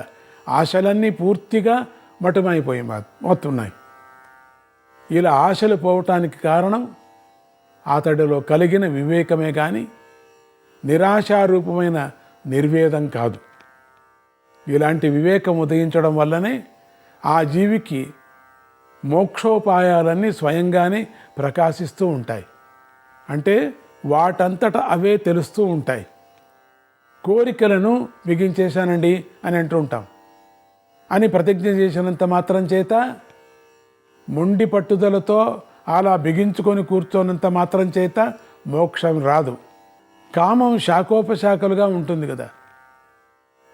ఆశలన్నీ పూర్తిగా మటుమైపోతున్నాయి. ఇలా ఆశలు పోవటానికి కారణం అతడిలో కలిగిన వివేకమే కానీ నిరాశారూపమైన నిర్వేదం కాదు. ఇలాంటి వివేకం ఉదయించడం వల్లనే ఆ జీవికి మోక్షోపాయాలన్నీ స్వయంగానే ప్రకాశిస్తూ ఉంటాయి. అంటే వాటంతట అవే తెలుస్తూ ఉంటాయి. కోరికలను బిగించేశానండి అని అంటూ ఉంటాం. అని ప్రతిజ్ఞ చేసినంత మాత్రం చేత, మొండి పట్టుదలతో అలా బిగించుకొని కూర్చోనంత మాత్రం చేత మోక్షం రాదు. కామం శాఖోపశాఖలుగా ఉంటుంది కదా.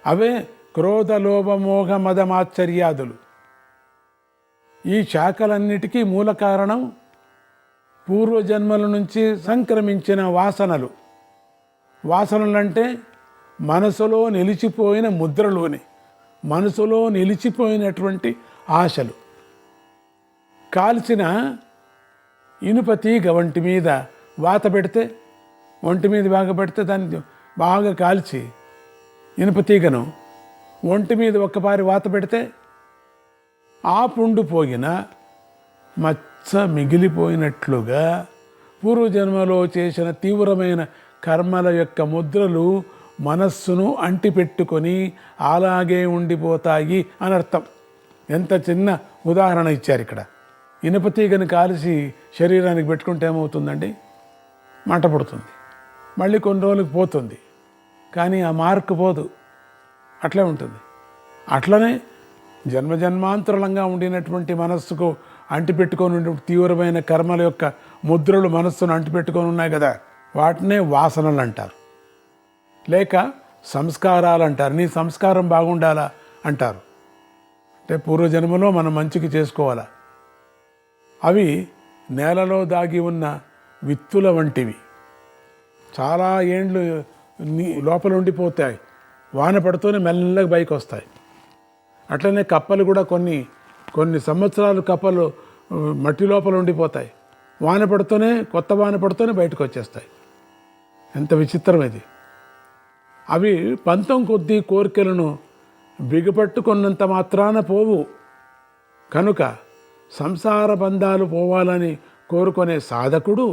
అవే క్రోధ, లోభ, మోహ, మదమాశ్చర్యాదులు. ఈ శాఖలన్నిటికీ మూల కారణం పూర్వజన్మల నుంచి సంక్రమించిన వాసనలు. వాసనలంటే మనసులో నిలిచిపోయిన ముద్రలోని, మనసులో నిలిచిపోయినటువంటి ఆశలు. కాల్చిన ఇనుప తీగ ఒంటి మీద వాత పెడితే, ఒంటి మీద బాగా పెడితే దాన్ని బాగా కాల్చి ఇనుప తీగను ఒంటి మీద ఒక్కపారి వాత పెడితే ఆ పుండు పోయిన మచ్చ మిగిలిపోయినట్లుగా పూర్వజన్మలో చేసిన తీవ్రమైన కర్మల యొక్క ముద్రలు మనస్సును అంటిపెట్టుకొని అలాగే ఉండిపోతాయి అని అర్థం. ఎంత చిన్న ఉదాహరణ ఇచ్చారు ఇక్కడ. ఇనుప తీగని కాల్చి శరీరానికి పెట్టుకుంటే ఏమవుతుందండి? మంట పడుతుంది, మళ్ళీ కొన్ని రోజులకు పోతుంది, కానీ ఆ మార్కు పోదు, అట్లే ఉంటుంది. అట్లనే జన్మజన్మాంతరంగా ఉండినటువంటి మనస్సుకు అంటిపెట్టుకొని ఉండే తీవ్రమైన కర్మల యొక్క ముద్రలు మనస్సును అంటిపెట్టుకొని ఉన్నాయి కదా, వాటినే వాసనలు అంటారు, లేక సంస్కారాలు అంటారు. నీ సంస్కారం బాగుండాలా అంటారు. అంటే పూర్వజన్మలో మనం మంచికి చేసుకోవాలా. అవి నేలలో దాగి ఉన్న విత్తుల వంటివి, చాలా ఏండ్లు లోపల ఉండిపోతాయి, వాన పడుతూనే మెల్లగా బయటకు వస్తాయి. అట్లనే కప్పలు కూడా కొన్ని సంవత్సరాలు కప్పలు మట్టి లోపల ఉండిపోతాయి, వాన పడుతూనే, కొత్త వాన పడుతూనే బయటకు వచ్చేస్తాయి. ఎంత విచిత్రం ఇది. అవి పంతం కొద్దీ కోరికలను బిగపట్టుకున్నంత మాత్రాన పోవు. కనుక సంసార బంధాలు పోవాలని కోరుకునే సాధకుడు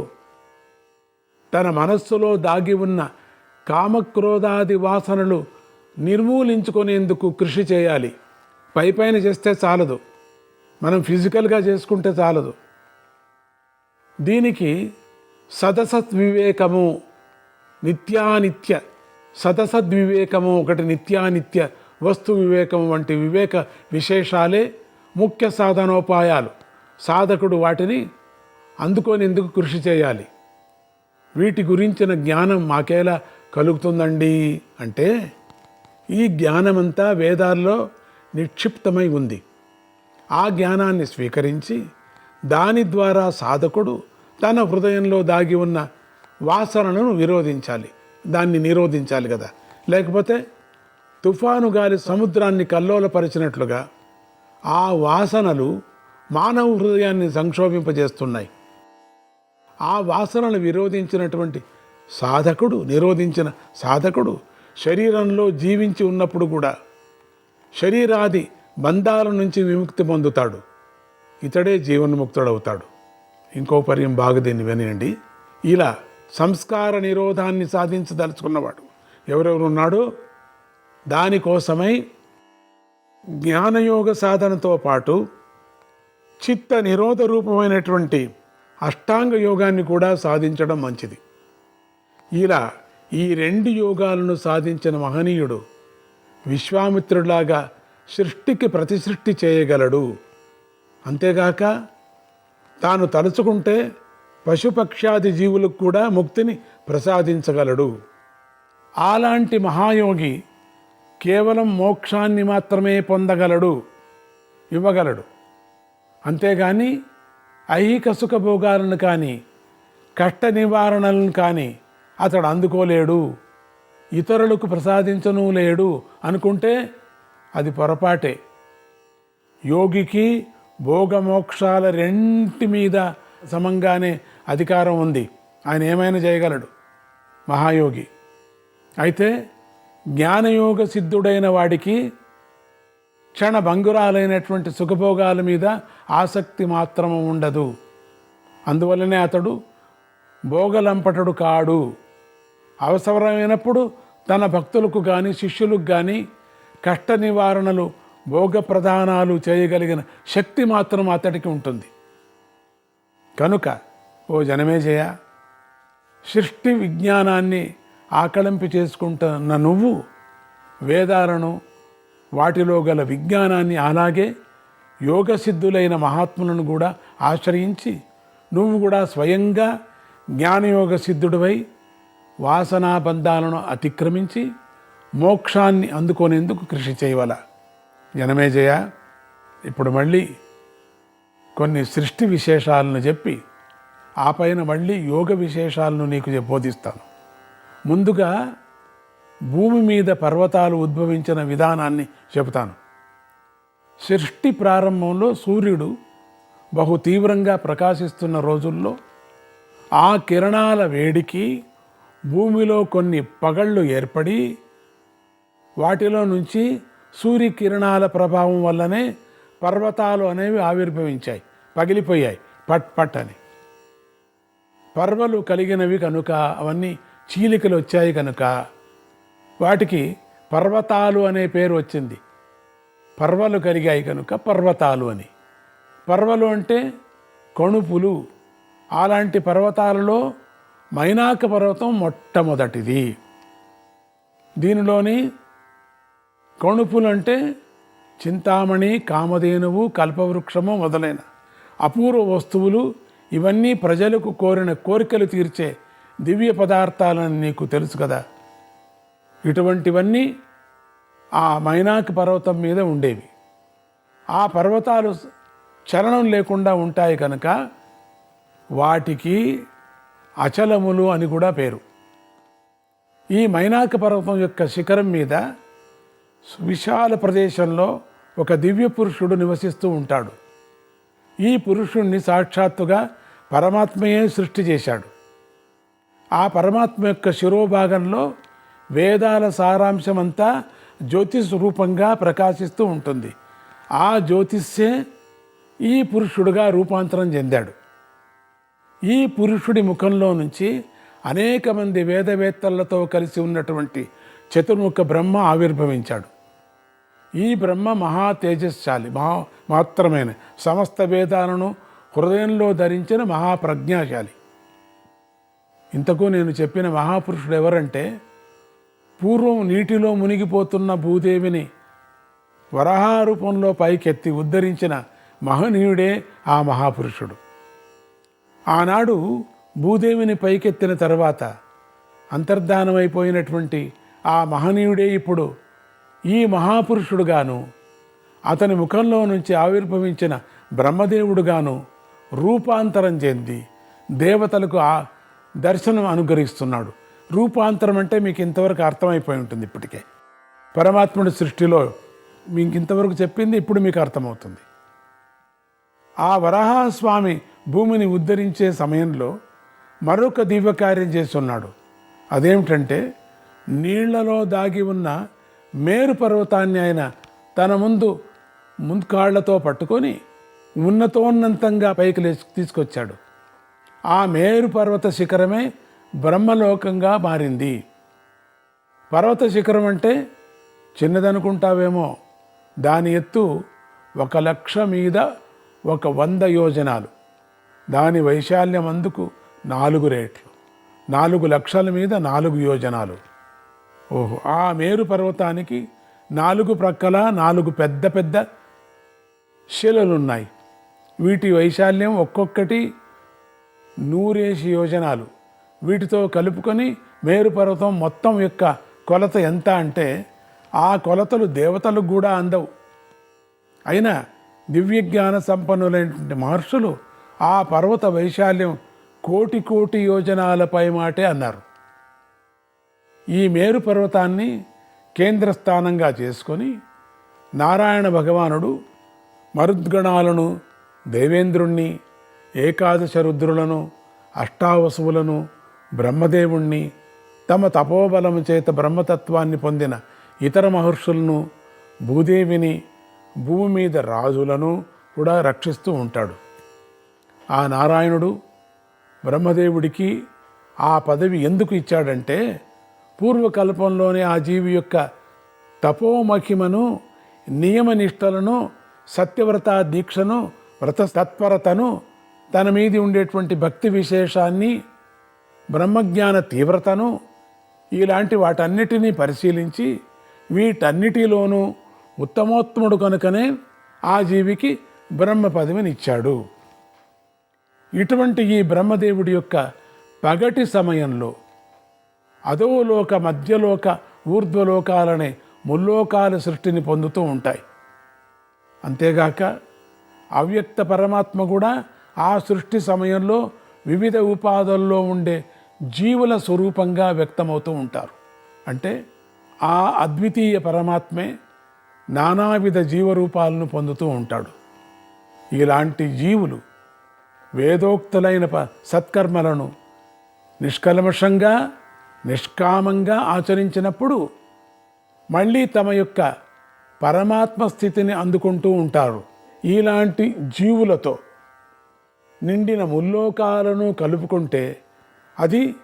తన మనస్సులో దాగి ఉన్న కామక్రోధాది వాసనలు నిర్మూలించుకునేందుకు కృషి చేయాలి. పైపైన చేస్తే చాలదు, మనం ఫిజికల్గా చేసుకుంటే చాలదు. దీనికి సదసద్వివేకము, నిత్యానిత్య సదసద్వివేకము ఒకటి, నిత్యానిత్య వస్తు వివేకము వంటి వివేక విశేషాలే ముఖ్య సాధనోపాయాలు. సాధకుడు వాటిని అందుకోనేందుకు కృషి చేయాలి. వీటి గురించిన జ్ఞానం మాకేలా కలుగుతుందండి అంటే, ఈ జ్ఞానమంతా వేదాల్లో నిక్షిప్తమై ఉంది. ఆ జ్ఞానాన్ని స్వీకరించి దాని ద్వారా సాధకుడు తన హృదయంలో దాగి ఉన్న వాసనలను విరోధించాలి, దాన్ని నిరోధించాలి కదా. లేకపోతే తుఫాను గాలి సముద్రాన్ని కల్లోలపరిచినట్లుగా ఆ వాసనలు మానవ హృదయాన్ని సంక్షోభింపజేస్తున్నాయి. ఆ వాసనలు నిరోధించిన సాధకుడు శరీరంలో జీవించి ఉన్నప్పుడు కూడా శరీరాది బంధాల నుంచి విముక్తి పొందుతాడు. ఇతడే జీవన్ముక్తుడవుతాడు. ఇంకో పర్యం బాగా దీన్ని వినండి. ఇలా సంస్కార నిరోధాన్ని సాధించదలుచుకున్నవాడు ఎవరెవరున్నాడో దానికోసమై జ్ఞానయోగ సాధనతో పాటు చిత్త నిరోధ రూపమైనటువంటి అష్టాంగ యోగాన్ని కూడా సాధించడం మంచిది. ఇలా ఈ రెండు యోగాలను సాధించిన మహనీయుడు విశ్వామిత్రుడిలాగా సృష్టికి ప్రతిసృష్టి చేయగలడు. అంతేగాక తాను తలుచుకుంటే పశుపక్ష్యాది జీవులకు కూడా ముక్తిని ప్రసాదించగలడు. అలాంటి మహాయోగి కేవలం మోక్షాన్ని మాత్రమే పొందగలడు, ఇవ్వగలడు. అంతేగాని ఐహిక సుఖభోగాలను కానీ కష్ట నివారణలను కానీ అతడు అందుకోలేడు, ఇతరులకు ప్రసాదించను లేడు అనుకుంటే అది పొరపాటే. యోగికి భోగమోక్షాల రెంటి మీద సమంగానే అధికారం ఉంది. ఆయన ఏమైనా చేయగలడు మహాయోగి. అయితే జ్ఞానయోగ సిద్ధుడైన వాడికి క్షణభంగురాలైనటువంటి సుఖభోగాల మీద ఆసక్తి మాత్రం ఉండదు. అందువల్లనే అతడు భోగలంపటుడు కాడు. అవసరమైనప్పుడు తన భక్తులకు కానీ శిష్యులకు కానీ కష్ట నివారణలు భోగ ప్రదానాలు చేయగలిగిన శక్తి మాత్రం అతడికి ఉంటుంది. కనుక ఓ జనమేజయ, సృష్టి విజ్ఞానాన్ని ఆకళింపు చేసుకుంటున్న నువ్వు వేదాలను వాటిలో గల విజ్ఞానాన్ని అలాగే యోగసిద్ధులైన మహాత్ములను కూడా ఆశ్రయించి నువ్వు కూడా స్వయంగా జ్ఞానయోగ సిద్ధుడివై వాసనాబంధాలను అతిక్రమించి మోక్షాన్ని అందుకునేందుకు కృషి చేయవల. జనమేజయ, ఇప్పుడు మళ్ళీ కొన్ని సృష్టి విశేషాలను చెప్పి ఆ పైన మళ్ళీ యోగ విశేషాలను నీకు బోధిస్తాను. ముందుగా భూమి మీద పర్వతాలు ఉద్భవించిన విధానాన్ని చెబుతాను. సృష్టి ప్రారంభంలో సూర్యుడు బహు తీవ్రంగా ప్రకాశిస్తున్న రోజుల్లో ఆ కిరణాల వేడికి భూమిలో కొన్ని పగళ్ళు ఏర్పడి వాటిలో నుంచి సూర్యకిరణాల ప్రభావం వల్లనే పర్వతాలు అనేవి ఆవిర్భవించాయి, పగిలిపోయాయి పట్ పట్ అని. పర్వలు కలిగినవి కనుక, అవన్నీ చీలికలు వచ్చాయి కనుక వాటికి పర్వతాలు అనే పేరు వచ్చింది. పర్వలు కలిగాయి కనుక పర్వతాలు అని. పర్వలు అంటే కణుపులు. అలాంటి పర్వతాలలో మైనాక పర్వతం మొట్టమొదటిది. దీనిలోని కణుపులు అంటే చింతామణి, కామధేనువు, కల్పవృక్షము మొదలైన అపూర్వ వస్తువులు. ఇవన్నీ ప్రజలకు కోరిన కోరికలు తీర్చే దివ్య పదార్థాలని నీకు తెలుసు కదా. ఇటువంటివన్నీ ఆ మైనాక పర్వతం మీద ఉండేవి. ఆ పర్వతాలు చలనం లేకుండా ఉంటాయి కనుక వాటికి అచలములు అని కూడా పేరు. ఈ మైనాక పర్వతం యొక్క శిఖరం మీద విశాల ప్రదేశంలో ఒక దివ్య పురుషుడు నివసిస్తూ ఉంటాడు. ఈ పురుషుణ్ణి సాక్షాత్తుగా పరమాత్మయే సృష్టి చేశాడు. ఆ పరమాత్మ యొక్క శిరోభాగంలో వేదాల సారాంశమంతా జ్యోతిష్ రూపంగా ప్రకాశిస్తూ ఉంటుంది. ఆ జ్యోతిష్యే ఈ పురుషుడుగా రూపాంతరం చెందాడు. ఈ పురుషుడి ముఖంలో నుంచి అనేక మంది వేదవేత్తలతో కలిసి ఉన్నటువంటి చతుర్ముఖ బ్రహ్మ ఆవిర్భవించాడు. ఈ బ్రహ్మ మహా తేజస్శాలి, మాత్రమైన సమస్త వేదాలను హృదయంలో ధరించిన మహాప్రజ్ఞాశాలి. ఇంతకు నేను చెప్పిన మహాపురుషుడు ఎవరంటే, పూర్వం నీటిలో మునిగిపోతున్న భూదేవిని వరాహరూపంలో పైకెత్తి ఉద్ధరించిన మహనీయుడే ఆ మహాపురుషుడు. ఆనాడు భూదేవిని పైకెత్తిన తర్వాత అంతర్ధానమైపోయినటువంటి ఆ మహనీయుడే ఇప్పుడు ఈ మహాపురుషుడుగాను, అతని ముఖంలో నుంచి ఆవిర్భవించిన బ్రహ్మదేవుడుగాను రూపాంతరం చెంది దేవతలకు ఆ దర్శనం అనుగ్రహిస్తున్నాడు. రూపాంతరం అంటే మీకు ఇంతవరకు అర్థమైపోయి ఉంటుంది. ఇప్పటికే పరమాత్ముడి సృష్టిలో మీకు ఇంతవరకు చెప్పింది ఇప్పుడు మీకు అర్థమవుతుంది. ఆ వరాహస్వామి భూమిని ఉద్ధరించే సమయంలో మరొక దివ్యకార్యం చేస్తున్నాడు. అదేమిటంటే, నీళ్లలో దాగి ఉన్న మేరు పర్వతాన్ని ఆయన తన ముందు కాళ్లతో పట్టుకొని ఉన్నతోన్నతంగా పైకి తీసుకొచ్చాడు. ఆ మేరు పర్వత శిఖరమే బ్రహ్మలోకంగా మారింది. పర్వత శిఖరం అంటే చిన్నదనుకుంటావేమో, దాని ఎత్తు 1,00,000 మీద 100 యోజనాలు. దాని వైశాల్యం అందుకు 4 రేట్లు. 4 లక్షల మీద 4 యోజనాలు. ఓహో! ఆ మేరు పర్వతానికి 4 ప్రక్కల 4 పెద్ద పెద్ద శిలలున్నాయి. వీటి వైశాల్యం ఒక్కొక్కటి 100 యోజనాలు. వీటితో కలుపుకొని మేరు పర్వతం మొత్తం యొక్క కొలత ఎంత అంటే, ఆ కొలతలు దేవతలకు కూడా అందవు. అయినా దివ్యజ్ఞాన సంపన్నులైనటువంటి మహర్షులు ఆ పర్వత వైశాల్యం 1,000,000 యోజనాలపై మాటే అన్నారు. ఈ మేరు పర్వతాన్ని కేంద్రస్థానంగా చేసుకొని నారాయణ భగవానుడు మరుద్గణాలను, దేవేంద్రుణ్ణి, ఏకాదశ రుద్రులను, అష్టావసువులను, బ్రహ్మదేవుణ్ణి, తమ తపోబలము చేత బ్రహ్మతత్వాన్ని పొందిన ఇతర మహర్షులను, భూదేవిని, భూమి మీద రాజులను కూడా రక్షిస్తూ ఉంటాడు. ఆ నారాయణుడు బ్రహ్మదేవుడికి ఆ పదవి ఎందుకు ఇచ్చాడంటే, పూర్వకల్పంలోనే ఆ జీవి యొక్క తపోమహిమను, నియమనిష్టలను, సత్యవ్రత దీక్షను, వ్రత తత్పరతను, తన మీది ఉండేటువంటి భక్తి విశేషాన్ని, బ్రహ్మజ్ఞాన తీవ్రతను, ఇలాంటి వాటన్నిటినీ పరిశీలించి వీటన్నిటిలోనూ ఉత్తమోత్తముడు కనుకనే ఆ జీవికి బ్రహ్మ పదవిని ఇచ్చాడు. ఇటువంటి ఈ బ్రహ్మదేవుడి యొక్క పగటి సమయంలో అధోలోక, మధ్యలోక, ఊర్ధ్వలోకాలనే ముల్లోకాల సృష్టిని పొందుతూ ఉంటాయి. అంతేగాక అవ్యక్త పరమాత్మ కూడా ఆ సృష్టి సమయంలో వివిధ ఉపాధుల్లో ఉండే జీవుల స్వరూపంగా వ్యక్తమవుతూ ఉంటారు. అంటే ఆ అద్వితీయ పరమాత్మే నానావిధ జీవరూపాలను పొందుతూ ఉంటాడు. ఇలాంటి జీవులు వేదోక్తులైన సత్కర్మలను నిష్కల్మషంగా నిష్కామంగా ఆచరించినప్పుడు మళ్ళీ తమ యొక్క పరమాత్మ స్థితిని అందుకుంటూ ఉంటారు. ఇలాంటి జీవులతో నిండిన ముల్లోకాలను కలుపుకుంటే అది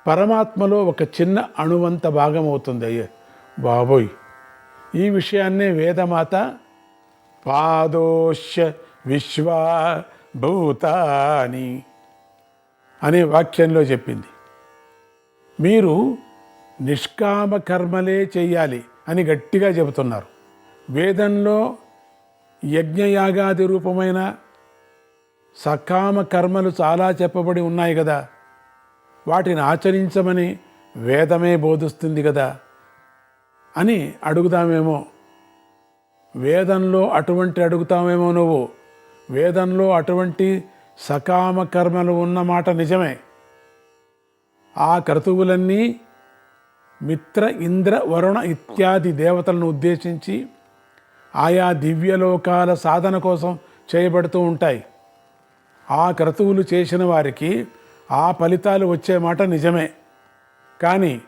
పరమాత్మలో ఒక చిన్న అణువంత భాగం అవుతుంది. అయ్యే బాబోయ్, ఈ విషయాన్నే వేదమాత పాదోష్య విశ్వా భూతాని అనే వాక్యంలో చెప్పింది. మీరు నిష్కామ కర్మలే చెయ్యాలి అని గట్టిగా చెబుతున్నారు. వేదంలో యజ్ఞయాగాది రూపమైన సకామ కర్మలు చాలా చెప్పబడి ఉన్నాయి కదా, వాటిని ఆచరించమని వేదమే బోధిస్తుంది కదా అని అడుగుదామేమో. వేదంలో అటువంటి అడుగుతామేమో నువ్వు. వేదంలో అటువంటి సకామ కర్మలు ఉన్నమాట నిజమే. ఆ క్రతువులన్నీ మిత్ర ఇంద్ర వరుణ ఇత్యాది దేవతలను ఉద్దేశించి ఆయా దివ్యలోకాల సాధన కోసం చేయబడుతూ ఉంటాయి. ఆ క్రతువులు చేసిన వారికి ఆ ఫలితాలు వచ్చే మాట నిజమే. కానీ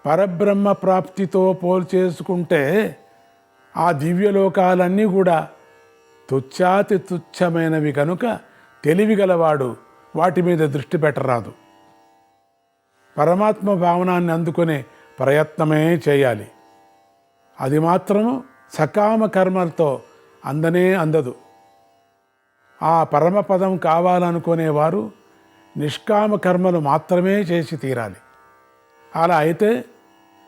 పరబ్రహ్మ ప్రాప్తితో పోల్చేసుకుంటే ఆ దివ్యలోకాలన్నీ కూడా తుచ్చాతి తుచ్చమైనవి కనుక తెలివిగలవాడు వాటి మీద దృష్టి పెట్టరాదు. పరమాత్మ భావనాన్ని అందుకునే ప్రయత్నమే చేయాలి. అది మాత్రము సకామ కర్మలతో అందనే అందదు. ఆ పరమపదం కావాలనుకునేవారు నిష్కామ కర్మలు మాత్రమే చేసి తీరాలి. అలా అయితే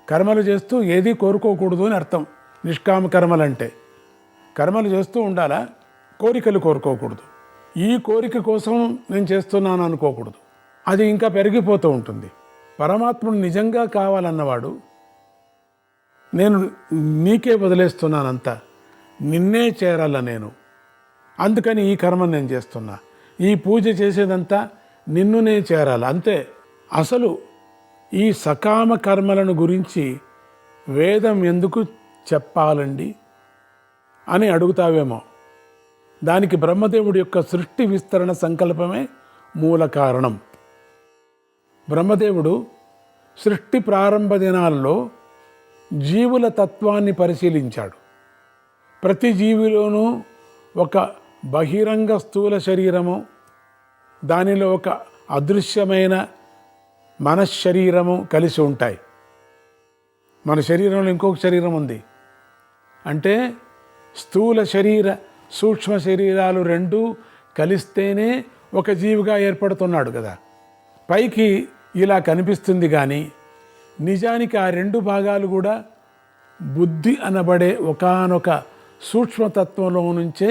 కర్మలు చేస్తూ ఏదీ కోరుకోకూడదు అని అర్థం. నిష్కామ కర్మలంటే కర్మలు చేస్తూ ఉండాలా, కోరికలు కోరుకోకూడదు. ఈ కోరిక కోసం నేను చేస్తున్నాను అనుకోకూడదు. అది ఇంకా పెరిగిపోతూ ఉంటుంది. పరమాత్ముడు నిజంగా కావాలన్నవాడు నేను నీకే వదిలేస్తున్నానంతా, నిన్నే చేరాల నేను, అందుకని ఈ కర్మ నేను చేస్తున్నా, ఈ పూజ చేసేదంతా నిన్నునే చేరాలి అంతే. అసలు ఈ సకామ కర్మలను గురించి వేదం ఎందుకు చెప్పాలండి అని అడుగుతావేమో. దానికి బ్రహ్మదేవుడి యొక్క సృష్టి విస్తరణ సంకల్పమే మూల కారణం. బ్రహ్మదేవుడు సృష్టి ప్రారంభ దినాల్లో జీవుల తత్వాన్ని పరిశీలించాడు. ప్రతి జీవిలోనూ ఒక బహిరంగ స్థూల శరీరము, దానిలో ఒక అదృశ్యమైన మనశ్శరీరము కలిసి ఉంటాయి. మన శరీరంలో ఇంకొక శరీరం ఉంది. అంటే స్థూల శరీర సూక్ష్మ శరీరాలు రెండూ కలిస్తేనే ఒక జీవిగా ఏర్పడుతున్నాడు కదా. పైకి ఇలా కనిపిస్తుంది కానీ నిజానికి ఆ రెండు భాగాలు కూడా బుద్ధి అనబడే ఒకానొక సూక్ష్మతత్వంలో నుంచే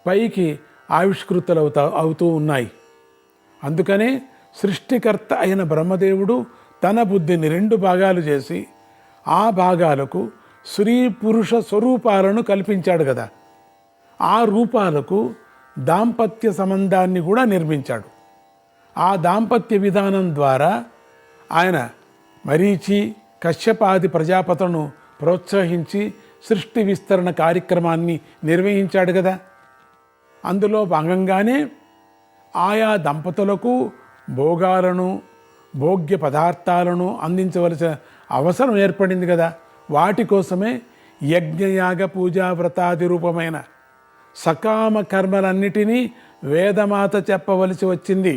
పైకి ఆవిష్కృతులు అవుతూ ఉన్నాయి. అందుకనే సృష్టికర్త అయిన బ్రహ్మదేవుడు తన బుద్ధిని రెండు భాగాలు చేసి ఆ భాగాలకు స్త్రీ పురుష స్వరూపాలను కల్పించాడు కదా. ఆ రూపాలకు దాంపత్య సంబంధాన్ని కూడా నిర్మించాడు. ఆ దాంపత్య విధానం ద్వారా ఆయన మరీచి కశ్యపాది ప్రజాపతులను ప్రోత్సహించి సృష్టి విస్తరణ కార్యక్రమాన్ని నిర్వహించాడు కదా. అందులో భాగంగానే ఆయా దంపతులకు భోగాలను భోగ్య పదార్థాలను అందించవలసిన అవసరం ఏర్పడింది కదా. వాటి కోసమే యజ్ఞయాగ పూజా వ్రతాది రూపమైన సకామ కర్మలన్నిటినీ వేదమాత చెప్పవలసి వచ్చింది.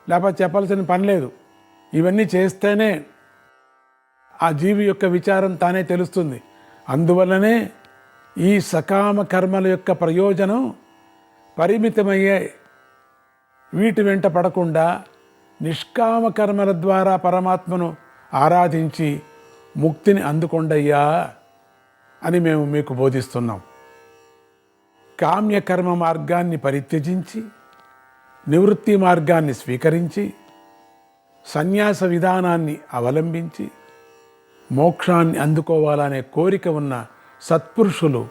లేకపోతే చెప్పాల్సిన పని లేదు. ఇవన్నీ చేస్తేనే ఆ జీవి యొక్క విచారం తానే తెలుస్తుంది. అందువల్లనే ఈ సకామ కర్మల యొక్క ప్రయోజనం పరిమితమయ్యే. వీటి వెంట పడకుండా నిష్కామ కర్మల ద్వారా పరమాత్మను ఆరాధించి ముక్తిని అందుకొండయ్యా అని మేము మీకు బోధిస్తున్నాం. కామ్యకర్మ మార్గాన్ని పరిత్యజించి నివృత్తి మార్గాన్ని స్వీకరించి సన్యాస విధానాన్ని అవలంబించి మోక్షాన్ని అందుకోవాలనే కోరిక ఉన్న సత్పురుషులు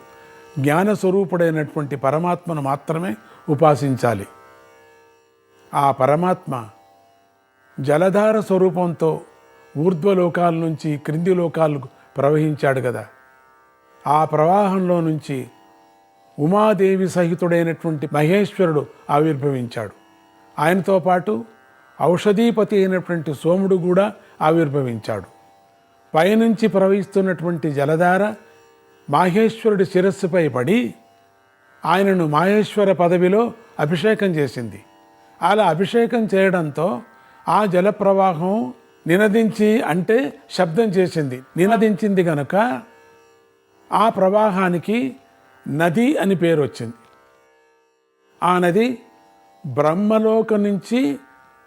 జ్ఞానస్వరూపుడైనటువంటి పరమాత్మను మాత్రమే ఉపాసించాలి. ఆ పరమాత్మ జలధార స్వరూపంతో ఊర్ధ్వలోకాల నుంచి క్రింది లోకాలకు ప్రవహించాడు కదా. ఆ ప్రవాహంలో నుంచి ఉమాదేవి సహితుడైనటువంటి మహేశ్వరుడు ఆవిర్భవించాడు. ఆయనతో పాటు ఔషధీపతి అయినటువంటి సోముడు కూడా ఆవిర్భవించాడు. పైనుంచి ప్రవహిస్తున్నటువంటి జలధార మాహేశ్వరుడి శిరస్సుపై పడి ఆయనను మాహేశ్వర పదవిలో అభిషేకం చేసింది. అలా అభిషేకం చేయడంతో ఆ జలప్రవాహం నినదించి అంటే శబ్దం చేసింది. నినదించింది గనుక ఆ ప్రవాహానికి నది అని పేరు వచ్చింది. ఆ నది బ్రహ్మలోకం నుంచి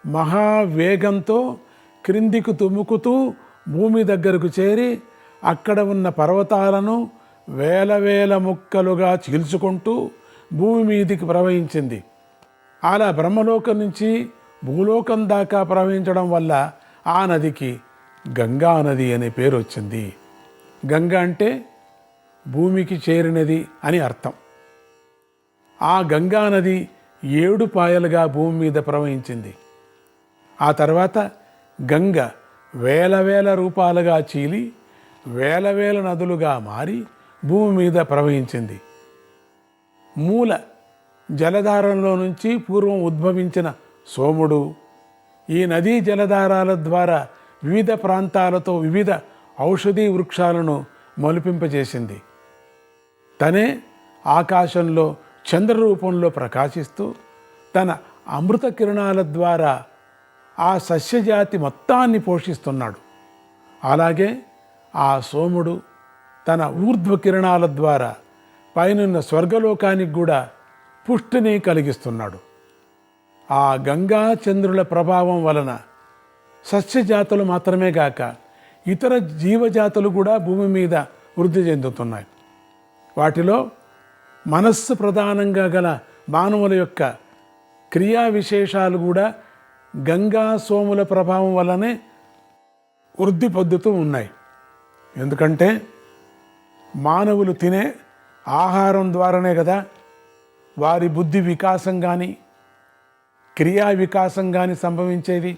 మహావేగంతో క్రిందికి తుముకుతూ భూమి దగ్గరకు చేరి అక్కడ ఉన్న పర్వతాలను వేల వేల ముక్కలుగా చీల్చుకుంటూ భూమి మీదికి ప్రవహించింది. అలా బ్రహ్మలోకం నుంచి భూలోకం దాకా ప్రవహించడం వల్ల ఆ నదికి గంగా నది అనే పేరు వచ్చింది. గంగ అంటే భూమికి చేరినది అని అర్థం. ఆ గంగా నది 7 పాయలుగా భూమి మీద ప్రవహించింది. ఆ తర్వాత గంగ వేల వేల రూపాలుగా చీలి వేల వేల నదులుగా మారి భూమి మీద ప్రవహించింది. మూల జలధారంలో నుంచి పూర్వం ఉద్భవించిన సోముడు ఈ నదీ జలధారాల ద్వారా వివిధ ప్రాంతాలతో వివిధ ఔషధీ వృక్షాలను మొలిపింపజేసింది. తనే ఆకాశంలో చంద్రరూపంలో ప్రకాశిస్తూ తన అమృత కిరణాల ద్వారా ఆ సస్యజాతి మొత్తాన్ని పోషిస్తున్నాడు. అలాగే ఆ సోముడు తన ఊర్ధ్వ కిరణాల ద్వారా పైనున్న స్వర్గలోకానికి కూడా పుష్టిని కలిగిస్తున్నాడు. ఆ గంగా చంద్రుల ప్రభావం వలన సస్యజాతులు మాత్రమే కాక ఇతర జీవజాతులు కూడా భూమి మీద వృద్ధి చెందుతున్నాయి. వాటిలో మనస్సు ప్రధానంగా గల మానవుల యొక్క క్రియా విశేషాలు కూడా గంగా సోముల ప్రభావం వల్లనే వృద్ధి పొందుతూ ఉన్నాయి. ఎందుకంటే మానవులు తినే ఆహారం ద్వారానే కదా వారి బుద్ధి వికాసం కానీ క్రియా వికాసం కానీ సంభవించేది.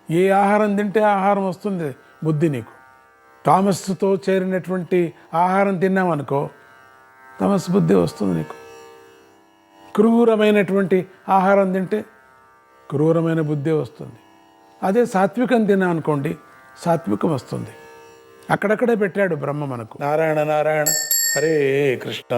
ఏ ఆహారం తింటే ఆహారం వస్తుంది బుద్ధి నీకు. తామస్సుతో చేరినటువంటి ఆహారం తిన్నామనుకో తమస్సు బుద్ధి వస్తుంది నీకు. క్రూరమైనటువంటి ఆహారం తింటే క్రూరమైన బుద్ధి వస్తుంది. అదే సాత్వికం తిన్నా అనుకోండి సాత్వికం వస్తుంది. అక్కడక్కడే పెట్టాడు బ్రహ్మ మనకు. నారాయణ నారాయణ హరే కృష్ణ.